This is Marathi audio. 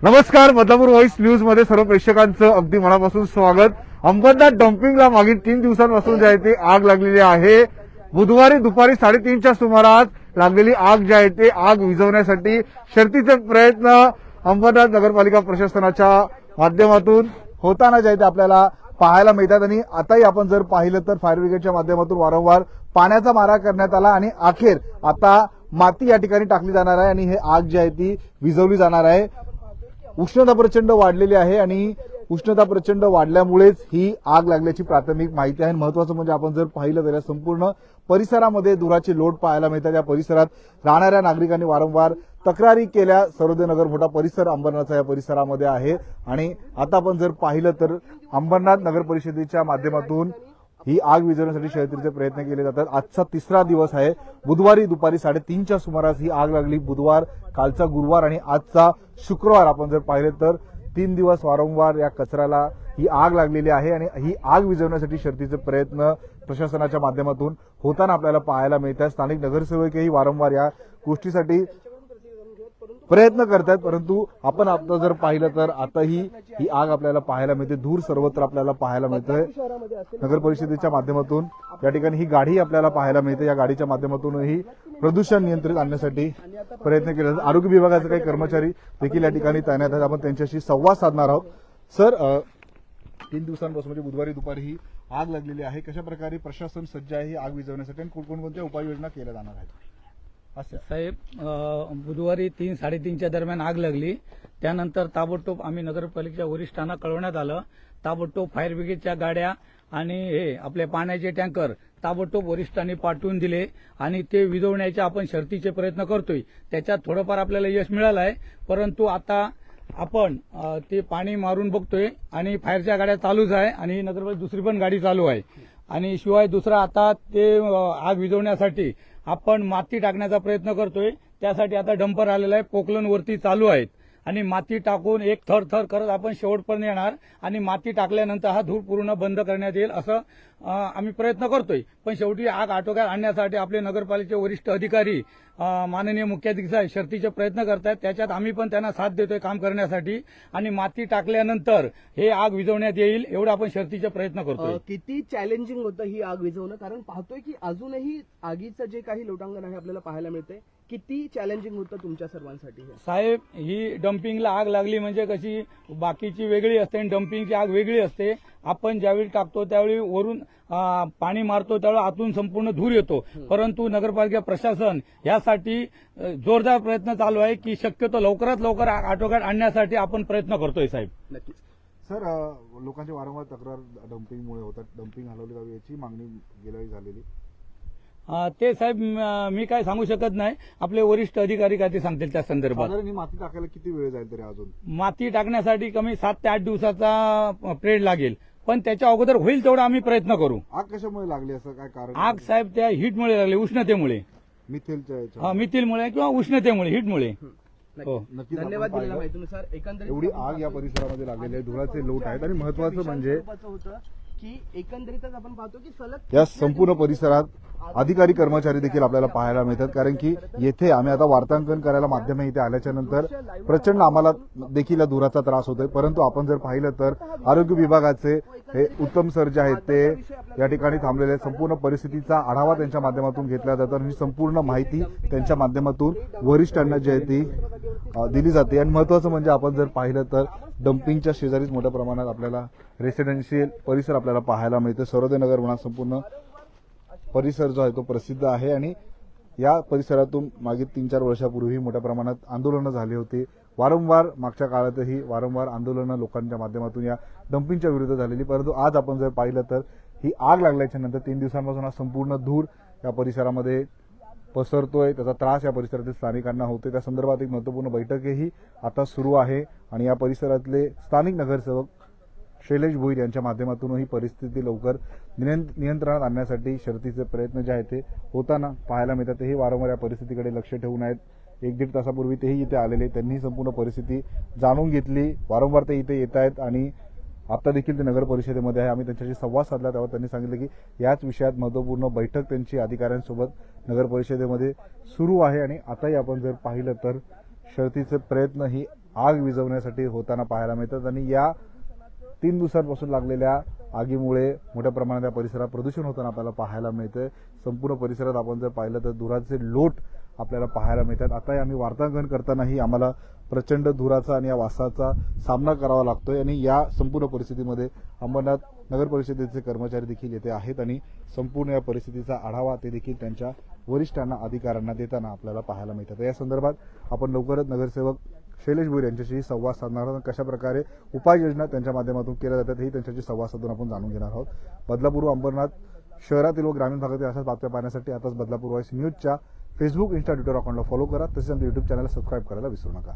नमस्कार, बदलापूर व्हॉइस न्यूज मध्ये सर्व प्रेक्षकांचं अगदी मनापासून स्वागत। अंबरनाथ डम्पिंगला मागील 3 दिवसांपासून जी आहे ती आग लागलेली आहे। बुधवारी दुपारी 3:30च्या सुमारास लागलेली आग जी आहे ती आग विझवण्यासाठी शर्थीचे प्रयत्न अंबरनाथ नगरपालिका प्रशासनाच्या माध्यमातून होताना जे आहे ते आपल्याला पाहायला मिळतात। आणि आताही आपण जर पाहिलं तर फायर ब्रिगेडच्या माध्यमातून वारंवार पाण्याचा मारा करण्यात आला आणि अखेर आता माती या ठिकाणी टाकली जाणार आहे आणि हे आग जी आहे ती विझवली जाणार आहे। उष्णता प्रचंड वाढलेली आहे आणि उष्णता प्रचंड वाढल्यामुळेच ही आग लागल्याची प्राथमिक माहिती आहे। महत्त्वाचं म्हणजे आपण जर पाहिलं तर या संपूर्ण परिसरामध्ये धुराचे लोट पाहायला मिळतात। या परिसरात राहणाऱ्या नागरिकांनी वारंवार तक्रारी केल्या। सरोदेनगर मोठा परिसर अंबरनाथचा या परिसरामध्ये आहे आणि आता आपण जर पाहिलं तर अंबरनाथ नगर परिषदेच्या माध्यमातून ही आग विझवण्यासाठी शर्थीचे प्रयत्न केले जातात। आजचा 3रा दिवस आहे। बुधवारी दुपारी 3:30च्या सुमारास ही आग लागली। बुधवार, कालचा गुरुवार आणि आजचा शुक्रवार आपण जर पाहिले तर 3 दिवस वारंवार या कचऱ्याला ही आग लागलेली आहे आणि ही आग विझवण्यासाठी शर्थीचे प्रयत्न प्रशासनाच्या माध्यमातून होताना आपल्याला पाहायला मिळतात। स्थानिक नगरसेवकही वारंवार या गोष्टीसाठी प्रयत्न करतात, परंतु आपण आता जर पाहिलं तर आताही ही आग आपल्याला पाहायला मिळते। धूर सर्वत्र आपल्याला पाहायला मिळतोय। नगर परिषदेच्या माध्यमातून या ठिकाणी ही गाडी आपल्याला पाहायला मिळते। या गाडीच्या माध्यमातूनही प्रदूषण नियंत्रित आणण्यासाठी प्रयत्न केले जातात। आरोग्य विभागाचे काही कर्मचारी देखील या ठिकाणी तैनात आहेत। आपण त्यांच्याशी संवाद साधणार आहोत। सर, 3 दिवसांपासून म्हणजे बुधवारी दुपारी ही आग लागलेली आहे। कशा प्रकारे प्रशासन सज्ज आहे ही आग विझवण्यासाठी आणि कोणकोणत्या उपाययोजना केल्या जाणार आहेत? साहेब, बुधवारी 3-3:30च्या दरम्यान आग लागली। त्यानंतर ताबडतोब आम्ही नगरपालिकेच्या वरिष्ठांना कळवण्यात आलं। ताबडतोब फायर ब्रिगेडच्या गाड्या आणि हे आपले पाण्याचे टँकर ताबडतोब वरिष्ठांनी पाठवून दिले आणि ते विझवण्याचे आपण शर्थीचे प्रयत्न करतोय। त्याच्यात थोडंफार आपल्याला यश मिळालं आहे, परंतु आता आपण ते पाणी मारून बघतोय आणि फायरच्या गाड्या चालूच आहे आणि नगरपालिका दुसरी पण गाडी चालू आहे आणि शिवाय दुसरा आता ते आग विझवण्यासाठी आपण माती टाकण्याचा प्रयत्न करतोय। त्यासाठी आता डंपर आलेला आहे, पोकलन वरती चालू आहेत आणि माती टाकून एक थर थर करत आपण शेवटपर्यंत येणार आणि माती टाकल्यानंतर हा धूर पूर्ण बंद करण्यात येईल असं आम्ही प्रयत्न करतोय। पण शेवटी आग आटोक्यात आणण्यासाठी आपले नगरपालिकेचे वरिष्ठ अधिकारी माननीय मुख्याधिकारी साहेब शर्थीचे प्रयत्न करतात। त्याच्यात आम्ही पण त्यांना साथ देतोय काम करण्यासाठी आणि माती टाकल्यानंतर हे आग विझवण्यात येईल एवढं आपण शर्थीचे प्रयत्न करतोय। किती चॅलेंजिंग होतं ही आग विझवणं, कारण पाहतोय की अजूनही आगीचं जे काही लोटांगण आहे आपल्याला पाहायला मिळते। किती चॅलेंजिंग होतं तुमच्या सर्वांसाठी हे? साहेब, ही डम्पिंगला आग लागली म्हणजे कशी बाकीची वेगळी असते आणि डम्पिंगची आग वेगळी असते। आपण ज्यावेळी टाकतो त्यावेळी वरून पाणी मारतो त्यावेळी आतून संपूर्ण धूर येतो, परंतु नगरपालिका प्रशासन यासाठी जोरदार प्रयत्न चालू आहे की शक्यतो लवकरात लवकर आटोक्यात आणण्यासाठी आपण प्रयत्न करतोय साहेब। नक्कीच सर, लोकांची वारंवार तक्रार डम्पिंगमुळे होतात। डम्पिंग हलवली जावी याची मागणी गेल्यावेळी झालेली ते साहेब मी काय सांगू शकत नाही, आपले वरिष्ठ अधिकारी काय ते सांगतील त्या संदर्भात। साधारण माती टाकायला किती वेळ जाईल तरी? अजून माती टाकण्यासाठी कमी 7 ते 8 दिवसाचा पिरियड लागेल, पण त्याच्या अगोदर होईल तेवढा आम्ही प्रयत्न करू। आग कशामुळे लागली असं काय कारण? आग साहेब त्या हीटमुळे लागली, उष्णतेमुळे, मिथिलमुळे किंवा उष्णतेमुळे, हीटमुळे। हो, नक्कीच धन्यवाद दिलेल्या माहितीनुसार। एकंदरीत एवढी आग या परिसरामध्ये लागलेली आहे, धुराचे लोट आहेत आणि महत्वाचं म्हणजे होतं की एकंदरीतच आपण पाहतो की सलग या संपूर्ण परिसरात अधिकारी कर्मचारी देखील आपल्याला पाहायला मिळतात, कारण की येथे आम्ही आता वार्तांकन करायला माध्यम इथे आल्याच्या नंतर प्रचंड आम्हाला देखील या धुराचा त्रास होतोय। परंतु आपण जर पाहिलं तर आरोग्य विभागाचे हे उत्तम सर जे आहेत ते या ठिकाणी थांबलेले, संपूर्ण परिस्थितीचा आढावा त्यांच्या माध्यमातून घेतला जातो आणि संपूर्ण माहिती त्यांच्या माध्यमातून वरिष्ठांना जी आहे ती दिली जाते। आणि महत्वाचं म्हणजे आपण जर पाहिलं तर डम्पिंगच्या शेजारीच मोठ्या प्रमाणात आपल्याला रेसिडेन्शियल परिसर आपल्याला पाहायला मिळतो। सरोदेनगर म्हणा संपूर्ण परिसर जो आहे तो प्रसिद्ध आहे आणि या परिसरातून मागील 3-4 वर्षापूर्वी मोठ्या प्रमाणात आंदोलनं झाली होती। वारंवार मागच्या काळातही वारंवार आंदोलनं लोकांच्या माध्यमातून या डम्पिंगच्या विरुद्ध झालेली, परंतु आज आपण जर पाहिलं तर ही आग लागल्याच्या नंतर 3 दिवसांपासून हा संपूर्ण धूर या परिसरामध्ये पसरतोय, त्याचा त्रास या परिसरातील स्थानिकांना होतोय। त्या संदर्भात एक महत्त्वपूर्ण बैठकही आता सुरू आहे आणि या परिसरातले स्थानिक नगरसेवक शैलेश भोईर यांच्या माध्यमातून ही परिस्थिती लवकर नियंत्रणात आणण्यासाठी शर्थीचे प्रयत्न जे आहेत ते होताना पाहायला मिळतात। तेही वारंवार या परिस्थितीकडे लक्ष ठेवून आहेत। 1-1.5 तासापूर्वी तेही इथे आलेले, त्यांनी संपूर्ण परिस्थिती जाणून घेतली। वारंवार ते इथे येत आहेत आणि आता देखील ते नगर परिषदेमध्ये आहे। आम्ही त्यांच्याशी संवाद साधला तेव्हा त्यांनी सांगितलं की याच विषयात महत्त्वपूर्ण बैठक त्यांची अधिकाऱ्यांसोबत नगर परिषदेमध्ये सुरू आहे आणि आताही आपण जर पाहिलं तर शर्थीचे प्रयत्न ही आग विझवण्यासाठी होताना पाहायला मिळतात आणि या 3 दिवसांपासून लागलेल्या आगीमुळे मोठ्या प्रमाणात या परिसरात प्रदूषण होताना आपल्याला पाहायला मिळतंय. संपूर्ण परिसरात आपण जर पाहिलं तर धुराचे लोट आपल्याला पाहायला मिळतात. आता आम्ही वार्तांकन करतानाही आम्हाला प्रचंड धुराचा आणि या वासाचा सामना करावा लागतोय आणि या संपूर्ण परिस्थितीमध्ये अंबरनाथ नगर परिषदेचे कर्मचारी देखील येथे आहेत आणि संपूर्ण या परिस्थितीचा आढावा ते देखील त्यांच्या वरिष्ठांना अधिकाऱ्यांना देताना आपल्याला पाहायला मिळतात. या संदर्भात आपण लवकरच नगरसेवक शैलेश भोईर यांच्याशी संवाद साधणार आहोत. कशा प्रकारे उपाययोजना त्यांच्या माध्यमातून केल्या जातात हे त्यांच्याशी संवाद साधून आपण जाणून घेणार आहोत. बदलापूर अंबरनाथ शहरातील व ग्रामीण भागातील अशाच बातम्या पाहण्यासाठी आताच बदलापूर व्हॉइस न्यूजच्या फेसबुक, इंस्टा, ट्विटर अकाउंटला फॉलो करा. तसेच आमच्या युट्यूब चॅनलला सबस्क्राईब करायला विसरू नका.